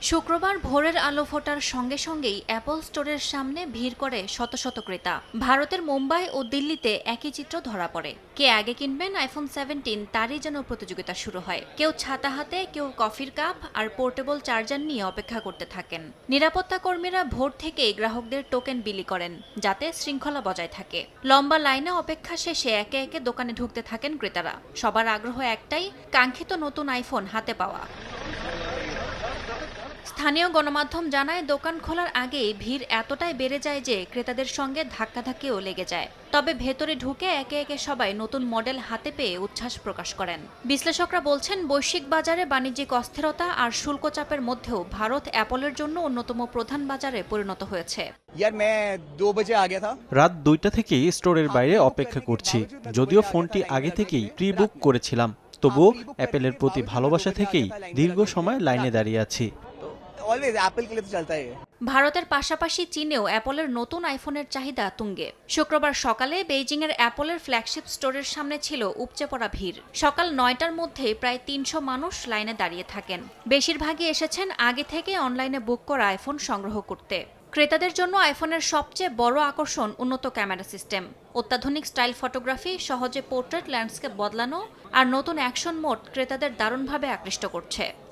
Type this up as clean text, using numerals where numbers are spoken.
শুক্রবার ভোরের আলো ফোটার সঙ্গে সঙ্গেই অ্যাপল স্টোরের সামনে ভিড় করে শত শত ক্রেতা। ভারতের মুম্বাই ও দিল্লিতে একই চিত্র ধরা পড়ে। কে আগে কিনবেন আইফোন 17 তারই যেন প্রতিযোগিতা শুরু হয়। কেউ ছাতা হাতে, কেউ কফির কাপ আর পোর্টেবল চার্জার নিয়ে অপেক্ষা করতে থাকেন। নিরাপত্তা কর্মীরা ভোর থেকেই গ্রাহকদের টোকেন বিলি করেন, যাতে শৃঙ্খলা বজায় থাকে। লম্বা লাইনে অপেক্ষা শেষে একে একে দোকানে ঢুকতে থাকেন ক্রেতারা। সবার আগ্রহ একটাই, কাঙ্ক্ষিত নতুন আইফোন হাতে পাওয়া। স্থানীয় গণমাধ্যম জানায়, দোকান খোলার আগেই ভিড় এতটাই বেড়ে যায় যে ক্রেতাদের সঙ্গে ধাক্কাধাক্কিও লেগে যায়। তবে ভেতরে ঢুকে একে একে সবাই নতুন মডেল হাতে পেয়ে উচ্ছ্বাস প্রকাশ করেন। বিশ্লেষকরা বলছেন, বৈশ্বিক বাজারে বাণিজ্যিক অস্থিরতা আর শুল্ক চাপের মধ্যেও ভারত অ্যাপলের জন্য অন্যতম প্রধান বাজারে পরিণত হয়েছে। রাত 2টা থেকেই স্টোরের বাইরে অপেক্ষা করছি। যদিও ফোনটি আগে থেকেই প্রি বুক করেছিলাম, তবুও অ্যাপেলের প্রতি ভালোবাসা থেকেই দীর্ঘ সময় লাইনে দাঁড়িয়ে আছি। ভারতের পাশাপাশি চীনেও অ্যাপলের নতুন আইফোনের চাহিদা তুঙ্গে। শুক্রবার সকালে বেইজিংয়ের অ্যাপলের ফ্ল্যাগশিপ স্টোরের সামনে ছিল উপচে পড়া ভিড়। সকাল 9টার মধ্যে প্রায় 300 মানুষ লাইনে দাঁড়িয়ে থাকেন। বেশিরভাগই এসেছেন আগে থেকে অনলাইনে বুক করা আইফোন সংগ্রহ করতে। ক্রেতাদের জন্য আইফোনের সবচেয়ে বড় আকর্ষণ উন্নত ক্যামেরা সিস্টেম, অত্যাধুনিক স্টাইল ফটোগ্রাফি, সহজে পোর্ট্রেট ল্যান্ডস্কেপ বদলানো আর নতুন অ্যাকশন মোড ক্রেতাদের দারুণভাবে আকৃষ্ট করছে।